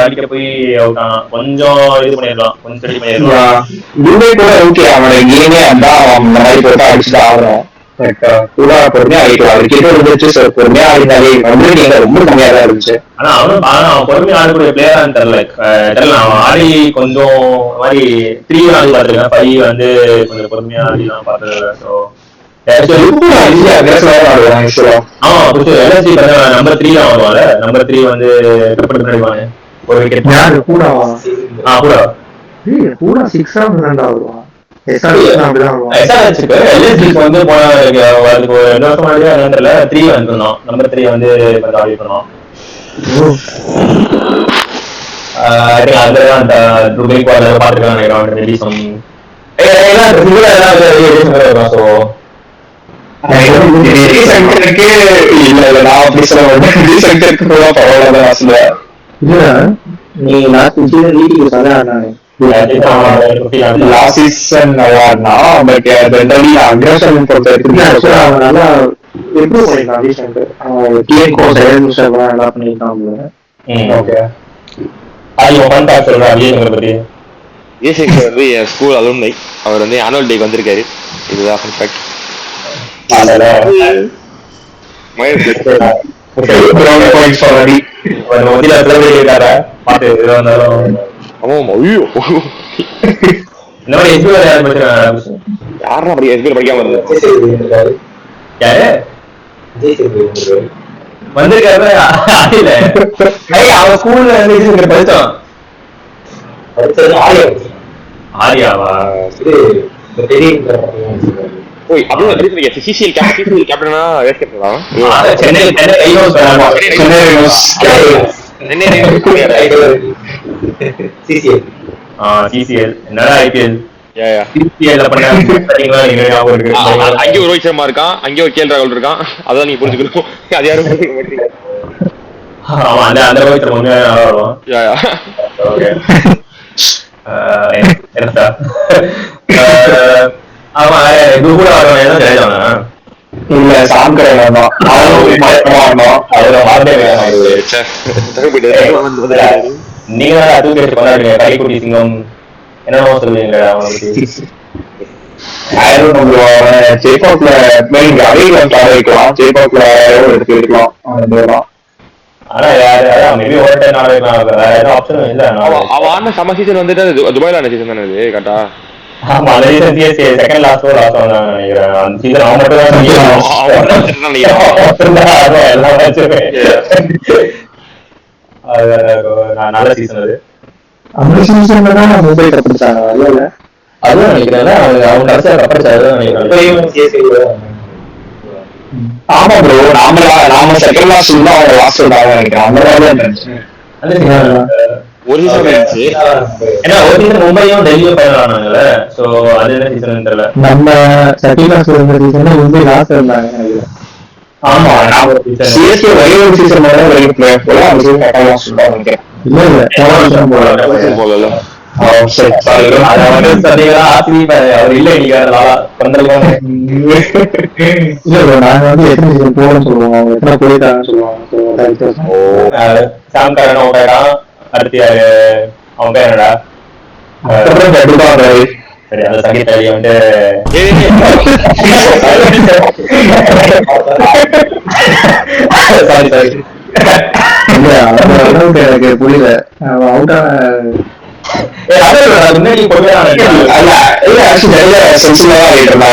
அடிக்க போய் அவுட் ஆனான். கொஞ்சம் இது பண்ணிடலாம், கொஞ்சம் ஸ்டடி பண்ணிடலாம். அவனோட கேமே அதான் அவன் மாதிரி போட்டா அடிச்சுட்டு ஆகணும். பொறுமையா பொறுமையா ஆடினாலே ரொம்ப கம்மியா தான் இருந்துச்சு. ஆனா அவன் பொறுமையா ஆடக்கூடிய பிளேயரான்னு தெரியல. அவன் ஆடி கொஞ்சம் மாதிரி 3 ஆடி பாத்துருக்கேன். 5 வந்து கொஞ்சம் பொறுமையா ஆடிலாம் பார்த்தது. நம்பர் 3 தான் வருவாங்க. நம்பர் 3 வந்து ஒரு விக்கெட் கூட 6 வருவான். வந்து போன 2 வருஷம் முன்னாடி 3 வந்துருந்தோம். நம்பர் 3 வந்து ஆடி பண்ணோம். அதுதான் துபைக்கு பாத்துக்கலாம் நினைக்கிறேன். ஸ்கூல் அலும்னை அவர் வந்து ஆனுவல் டேக்கு வந்திருக்காரு. இதுதான் ஃபேக்ட். வந்திருக்காரு. அவன் ஸ்கூல்ல படிச்சான். ஆரியாவா அங்கே ஒரு ரோஹித் சர்மா இருக்கான், அங்கே ஒரு கேஎல் ராகுல் இருக்கான். அதான் நீங்க புரிஞ்சுக்கணும். அது யாரும் புரிஞ்சுக்க மாட்டீங்க. அந்த ரோஹித் சர்மா இல்ல சாம்கரன் நீங்க கொண்டாடுங்க. கைக்குடி சிங்கம் என்னென்னமோ சொல்லுவீங்க. ஜெய்பாக்ல வைக்கலாம், ஜெய்பாக்ல எடுத்துக்கலாம். ஆனா யாரு மேபி ஒரு டைம் ஆடலாம். வேற எதுவும் ஆப்ஷன் இல்ல. அவன் ஆன சம சீசன் வந்துட்டு துபாயில ஆன சீசன் தானே இது கரெக்டா? ஆமா அந்த ரீசன் சிஎஸ்கே செகண்ட் லாஸ்ட் வந்தாங்க நினைக்கிறேன். அந்த சீசன் அவன் மட்டும் தான் எல்லா மேட்சுமே நல்ல சீசன் அது. அந்த சீசன்ல தான் மும்பை கப்பிச்சாங்க. அதுவும் நினைக்கிறேன் அவங்க கடைசியா கப்படிச்சாரு நினைக்கிறேன். ஆமா ப்ரோ, நாம செகண்ட் லாஸ்ட் தான் அவங்க லாஸ்ட் நினைக்கிறேன். அந்த மாதிரி ஒரு சீசன் இருந்துச்சு. ஏன்னா ஒரு சீசன் மும்பையும் டெல்லியும் ஃபைனல் ஆனாங்கல்ல. சோ அது என்ன சீசன் தெரியல. நம்ம செகண்ட் லாஸ்ட் இருந்த சீசன்ல மும்பை லாஸ்ட் இருந்தாங்க நினைக்கிறேன். ஆமா சிஎஸ்கே ஒரே ஒரு சீசன் போல அந்த சீசன் செகண்ட் லாஸ்ட் தான் நினைக்கிறேன். இல்ல போல அவர் இல்ல இல்ல நாங்க வந்து எத்தனை சீசன் போகணும்னு சொல்லுவோம், அவங்க எத்தனை போயிட்டாங்கன்னு சொல்லுவாங்க. சாம் கரன் அவுட் ஆயிடான். அடுத்து அவன் பேர் என்னடா சரி அந்த சங்கீத் அலி வந்து சாரி சாரி எனக்கு புரியல. முன்னாடி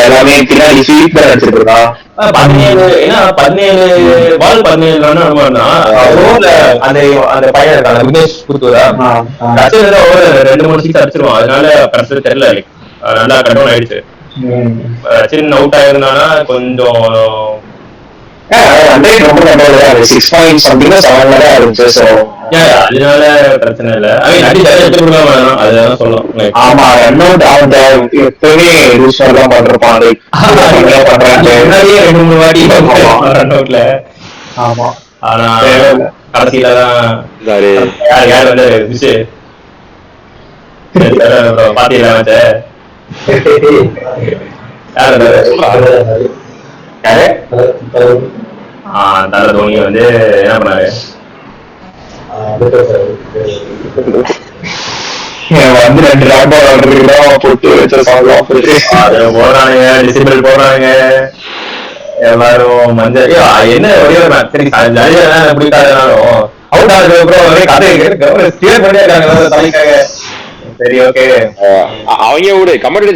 எல்லாமே பின்னாடி 17 பால் 17 ரன் அந்த பையன் இருக்காங்க விக்னேஷ் புத்தூரா ஒரு 2-3 சிக்ஸ் அடிச்சிருவான். அதனால பிரச்சனை தெரியல, நல்லா கண்ட்ரோல் ஆயிடுச்சு. சின்ன அவுட் ஆயிருந்தானா கொஞ்சம் அதனால பிரச்சனை இல்ல. அதுதான் சொல்லும். ஆமா ரன் அவுட் அவங்க எப்பவுமே பண்றான் 2-3 வாட்டி ரன் அவுட்ல. ஆமா ஆனா கடைசியிலதான் யார் வந்து விஷயம் பாத்தீங்களா தல தோனி வந்து என்ன பண்ணாரு, வந்து 2 போட்டு போடுறானுங்க, டிசிபிள் போடுறானுங்க எல்லாரும். மஞ்சள் என்ன ஒரே ஒரு சரி ஜாலியா பிடிக்காதனாலும் அவுட் ஆனதுக்கு அப்புறம் கதை கிளியர் பண்ணிட்டே இருக்காங்க தலைக்காக. சரி ஓகே அவங்க விடு கமெண்ட்ரி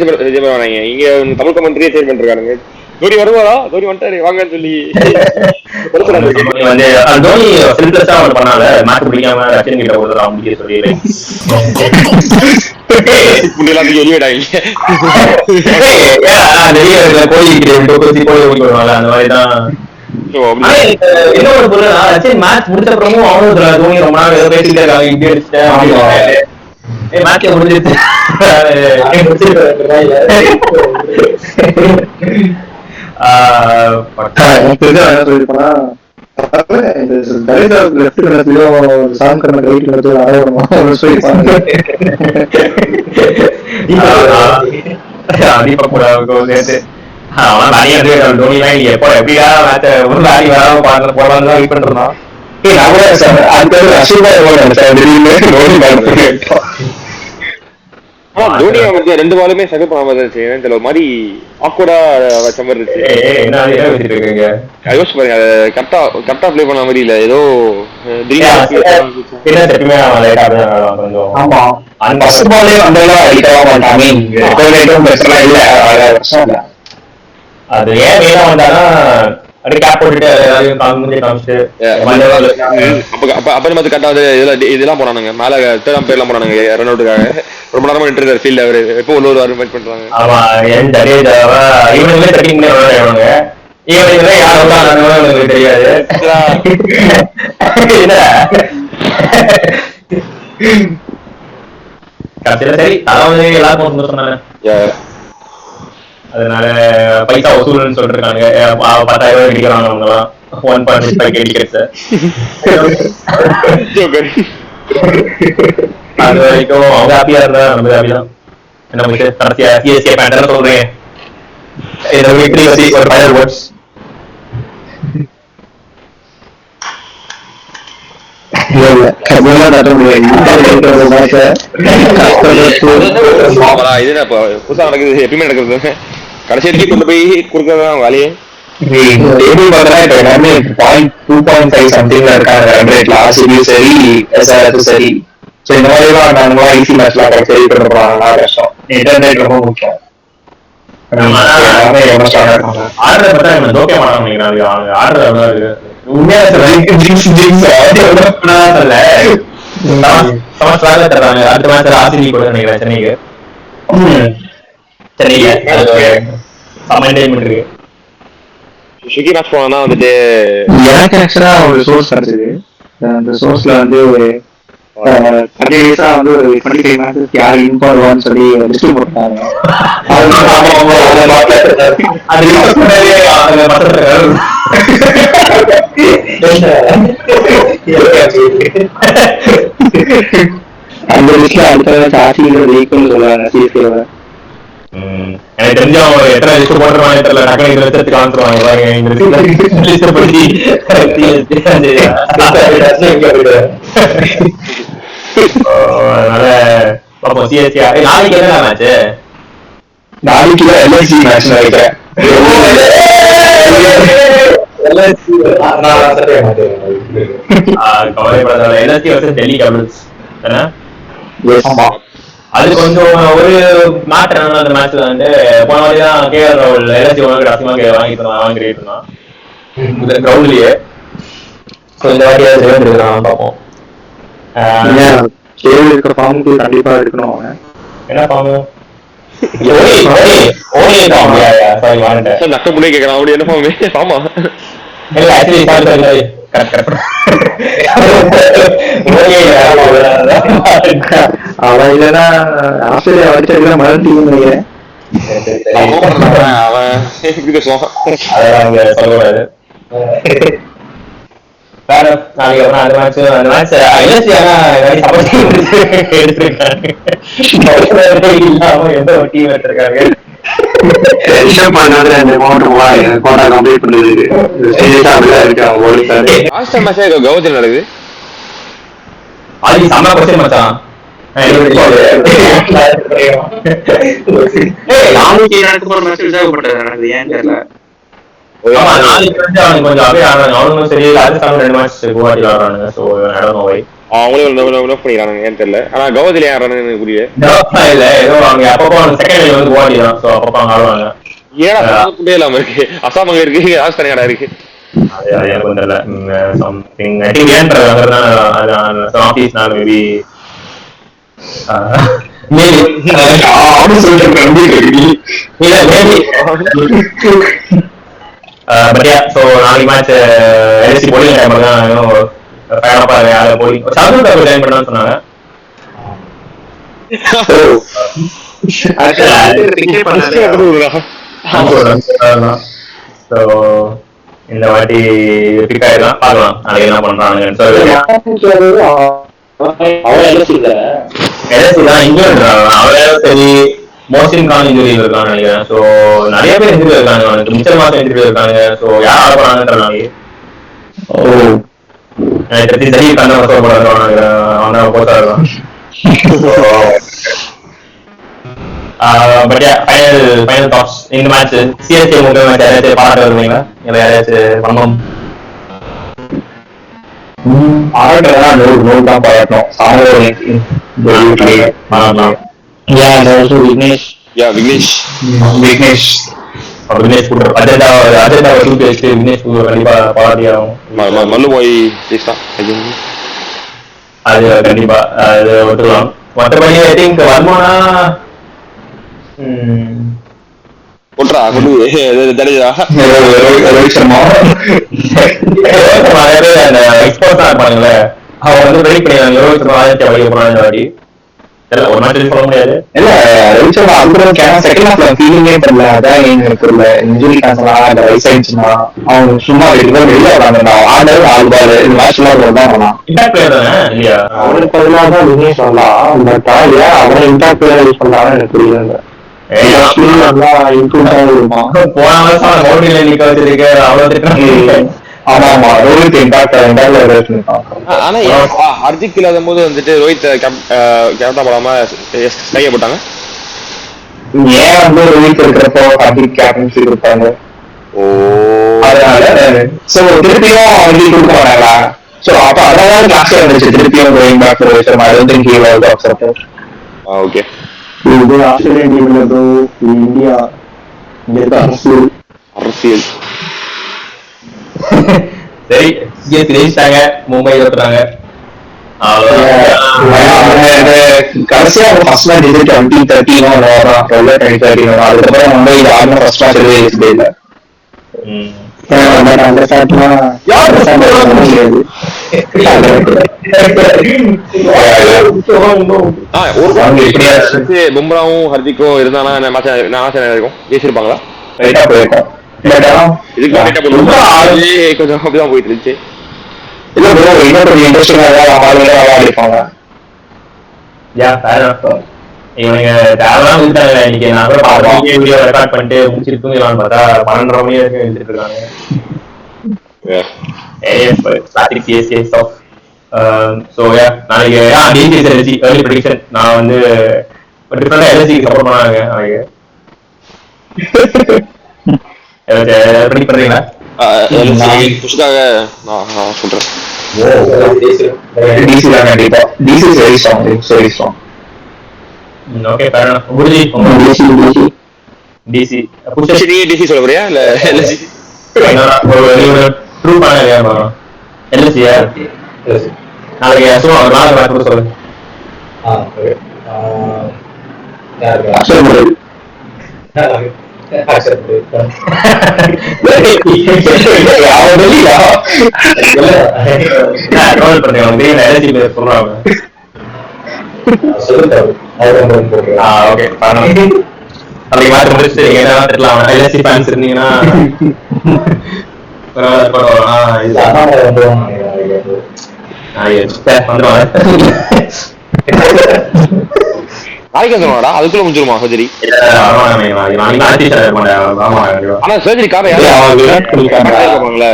இங்க தமிழ் கமெண்ட்ரியே சேஞ்ச் பண்ணிருக்கானுங்க. தோனி வருவாரா, தோனி வந்துட்டாரு வாங்கன்னு சொல்லி வந்து தோனி சிம்பிளஸா அவர் பண்ணால மேட்ச் பிடிக்காம ரஷன் கிட்ட கொடுத்துறான் அப்படின்னு சொல்லி அந்த மாதிரிதான். என்ன ஒரு பொருள் ரஷன் மேட்ச் முடிச்ச அப்புறமும் அவனும் தோனி ரொம்ப நாள் ஏதோ பேசிட்டு இருக்காங்க, இப்படி அடிச்சுட்டேன் மேட்ச் முடிஞ்சிருச்சு. தோனி வந்து 2 பாலுமே சகப் இருந்துச்சு. ஒரு மாதிரி ஆக்வர்டா வச்ச மாதிரி இருந்துச்சு. யோசிச்சு பாருங்க, கரெக்டா பிளே பண்ண மாதிரி இல்ல, ஏதோ அது ஏன் வேணா வந்தானா இதெல்லாம் போனானுங்க மேல தேர்ட் அம்பையர்லாம் போனானுங்க ரன் அவுட்டுக்காக. ரொம்ப நேரமா நின்றுட்டாரு ஃபீல்ட். அவரு எப்போ உள்ளூர் வாரம் வெயிட் பண்றாங்க. ஆமா இவனுங்களே ட்ரெக்கிங் பண்ணி விளையாடுவாங்க. இவனுங்களே யார் உங்களுக்கு தெரியாது. கடைசியில சரி அதாவது எல்லாருக்கும் சொன்னாங்க. அதனால பைசா வசூல்னு சொல்லிட்டு இருக்காங்க. 10,000 அடிக்கிறாங்க அவங்க எல்லாம் 1.5 டிக்கெட்ஸ். அது வரைக்கும் அவங்க ஹாப்பியா இருந்தா நம்ம ஹாப்பி தான். என்ன கடைசியா சிஎஸ்கே பேண்ட் சொல்றேன் இந்த விக்டரி வச்சு ஒரு ஃபைனல் வேர்ட்ஸ். புதுசா நடக்குது, எப்பயுமே நடக்குது. கடைசி வரைக்கும் கொண்டு போய் கொடுக்கறதான் வேலையே. எல்லாமே 2.5 சம்திங்ல இருக்காங்க ரன் ரேட்ல. ஆர்சிபி சரி, எஸ்ஆர்எச் சரி. இந்த மாதிரி எல்லாம் நாங்களா ஈஸி மேட்ச்லாம் கடைசி பண்ணுறாங்க கஷ்டம். இன்டர்நெட் ரொம்ப முக்கியம். ஆர்டர் பார்த்தா இவன் தோக்க மாட்டான்னு நினைக்கிறான். ஆர்டர் எவ்வளோ இருக்கு உண்மையா தர்றாங்க. அடுத்த மேட்ச் ஆர்சிபி கூட நினைக்கிறேன் சென்னைக்கு. இருக்கு. ஸ்விக்கி மேட்ச் போனா வந்துட்டு எனக்கு ஆக்சுவலா ஒரு சோர்ஸ் கிடைச்சது. அந்த சோர்ஸ்ல வந்து ஒரு கண்டினியூஸா வந்து ஒரு 25 மேட்சஸ் யார் இன் பண்ணுவான்னு சொல்லி லிஸ்ட் போட்டாங்க. அந்த லிஸ்ட்ல அடுத்த ஆர்சிபியோட ஜெயிக்கும்னு சொல்லுவாங்க சிஎஸ்கேவை. எனக்கு தெரிஞ்ச அவங்க எத்தனை லிஸ்ட் போட்டுருவாங்க தெரியல. டக்குனு இதுல எடுத்து காமிச்சிருவாங்க. அதனால பாப்போம். சிஎஸ்கே நாளைக்கு என்ன மேட்ச்? நாளைக்கு எல்ஐசி மேட்ச் நினைக்கிறேன். கவலைப்படாத. எல்எஸ்சி வர்சஸ் டெல்லி கேபிட்டல்ஸ் தானே? அது கொஞ்சம் ஒரு மேட்ச் அந்த மேட்ச்ல வந்து போன வாட்டி தான் கேஆர் ராகுல் எல்எஸ்சி அசிமா வாங்கிட்டு இருந்தான் கிரவுண்ட்லயே. இந்த வாட்டி சேர்ந்துருக்கான். பார்ப்போம். இருக்கிற ஃபார்முக்கு கண்டிப்பா இருக்கணும். என்ன ஃபார்ம்? நக்க முன்னே கேட்கறான். அப்படி என்ன ஃபார்ம்? ஆமா இல்ல ஆக்சுவலி அவன் இல்லன்னா ஆஸ்திரேலியா வச்சதுல மறந்துட்டீங்கன்னு நினைக்கிறேன். அவன் சொல்லக்கூடாது. நாளைக்கு அப்புறம் அந்த மேட்ச் எடுத்திருக்காங்க. எந்த ஒரு டீம் எடுத்திருக்காங்க. கௌதம் நடக்குது. அது செம்ம கொஸ்டின் மச்சான். நாளைக்கு வந்து அவனுக்கு கொஞ்சம் அப்படியே ஆடுறாங்க. அவனும் சரி ராஜஸ்தான் 2 மேட்ச் குவாஹாட்டி ஆடுறானுங்க. சோ அவங்களும் பண்ணிக்கிறானுங்க ஏன்னு தெரியல. ஆனா கௌதம் ஆடுறானுன்னு புரியல. இல்ல ஏதோ அவங்க அப்பப்போ செகண்ட் வந்து குவாஹாட்டி தான். சோ அப்பப்போ அவங்க ஆடுவாங்க. ஏன்னா புண்டே இல்லாம இருக்கு. அசாம் அங்க இருக்கு, ராஜஸ்தான் கடை இருக்கு. அது எனக்கு தெரியல. சம்திங் ஐ திங்க் ஏன்றதுனால ஆபீஸ்னால மேபி சோ நாளைக்கு மேட்ச் எல்எஸ்சி போலிங் டைம்ல தான் பயணப்பாரு யார போலிங் சார்ஜ் ஜாயின் பண்ணான்னு சொன்னாங்க. இந்த வாட்டி பிக் ஆயிடலாம். பாக்கலாம் நாளைக்கு என்ன பண்றாங்க. சரி மோஸ்டின் கான் இன்ஜுரி இருக்கான்னு நினைக்கிறேன். ஸோ நிறைய பேர் இன்ஜுரி இருக்காங்க. அவனுக்கு மிச்சல் மாசம் இன்ஜுரி இருக்காங்க. ஸோ யார் ஆட போறாங்கன்னு நாளைக்கு சரி கண்ண வசப்படாது. அவன் போட்டா இருக்கான். பட் ஃபைனல் டாப்ஸ் இந்த மேட்ச் சிஎஸ்கே முக்கிய மேட்ச் யாராச்சும் பாராட்ட வருவீங்களா? இல்லை யாராச்சும் பண்ணணும்? பாராட்டுறதா நூறு தான் பாராட்டணும். விக்னேஷ் அஜெண்டாவை தூக்கி வச்சு விக்னேஷ் கண்டிப்பா பாராட்டியாகும். மல்லு போய் அது கண்டிப்பா அது ஒத்துக்கலாம். மற்றபடி ஐ திங்க் வர்மோனா ரோஹித் சர்மா அந்த எக்ஸ்போர்ட் தான் இருப்பாங்களே அவங்க வந்து ரெடி பண்ணிடுறாங்க. ரோஹித் சர்மா ஆதித்யா படிக்க போறாங்க இந்த வாட்டி. ஒரு மாதிரி சொல்ல முடியாது. இல்ல ரோஹித் சர்மா அந்த செகண்ட் ஹாஃப்ல ஃபீலிங்கே தெரியல. அதான் எனக்கு தெரியல. இன்ஜுரி காசலாம் இந்த வயசாயிடுச்சுன்னா அவங்க சும்மா வெளியில விளாடுறாங்க. ஆர்டர் 4 பால் இந்த மேட்ச் தான் இம்பாக்ட் பிளேயர் தானே இல்லையா? அவனுக்கு பதிலாக தான் விக்னேஷ் சொல்லலாம். பட் ஏன் அவனை இம்பாக்ட் பிளேயர் யூஸ் பண்றாங்கன்னு எனக்கு புரியல. போன வருஷம் மோடியில நிக்க வச்சிருக்க அவ்வளவு. ஆமா ரோஹித் ஆனா ஹர்திக் இல்லாத போது வந்துட்டு ரோஹித் கேப்டன் போடாம கையப்பட்டாங்க. ஏன் வந்து ரோஹித் இருக்கிறப்போ ஹர்திக் கேப்டன்சி கொடுத்தாங்க. அதனால சோ திருப்பியும் அவங்களுக்கு கொடுக்க மாட்டாங்களா? சோ அப்ப அதான் கிளாஸ் இருந்துச்சு. திருப்பியும் going back Rohit Sharma. I don't think he will also accept. Okay இது ஆஸ்திரேலியன் டீம் இல்ல ப்ரோ, இந்தியா. இங்க இருக்க அரசியல் சரி சிஎஸ்கே ஜெயிச்சிட்டாங்க, மும்பை தோத்துறாங்க. கடைசியா ஃபர்ஸ்ட் மேட்ச் இது 2013 வரும், 2013 வரும். அதுக்கப்புறம் மும்பை யாருமே ஃபர்ஸ்ட் மேட்ச் ஜெயிச்சதே இல்லை. அந்த ஃபேக்ட்லாம் முடியாது. பும்ராவும் ஹர்திக்கும் இருந்தானா இருக்கும், ஜெயிச்சிருப்பாங்களா? ரைட்டா போயிருக்கோம். கொஞ்சம் அப்படிதான் போயிட்டு இருந்துச்சு. இல்ல ப்ரோ, இன்னொரு இன்ட்ரெஸ்டிங்கா விளையாடிருப்பாங்க. இவனுங்க தேவைதான் விட்டாங்க இன்னைக்கு. நான் அப்புறம் வீடியோ ரெக்கார்ட் பண்ணிட்டு முடிச்சிட்டு தூங்கலாம்னு பார்த்தா 12:30 மணி வரைக்கும் எழுதிட்டு இருக்காங்க. நாளைக்கு early prediction நான் வந்து டிஃபரெண்டா எல்எஸ்சி சப்போர்ட் பண்ணாங்க. நாளைக்கு predict பண்றீங்களா? புஷ்காக நான் சொல்றேன். DC தான் கண்டிப்பா. DC is very strong, very strong. Okay fair enough. Guruji DC push DC சொல்ல போறியா இல்ல எல்எஸ்சி? ஒரு ட்ரூ பண்ணலையா பாருங்க. எல்எஸ்சியா நாளைக்கு சும்மா ஒரு நாள் கூட சொல்லுங்க. நாளைக்கு வந்துடுவாடா, அதுக்குள்ள முடிஞ்சிருமா சர்ஜரி? ஆனா சர்ஜரி காரை இருப்பாங்களே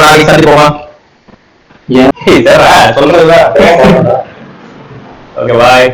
நாளைக்கு சந்திப்போமா? சொல்றதா? Okay bye.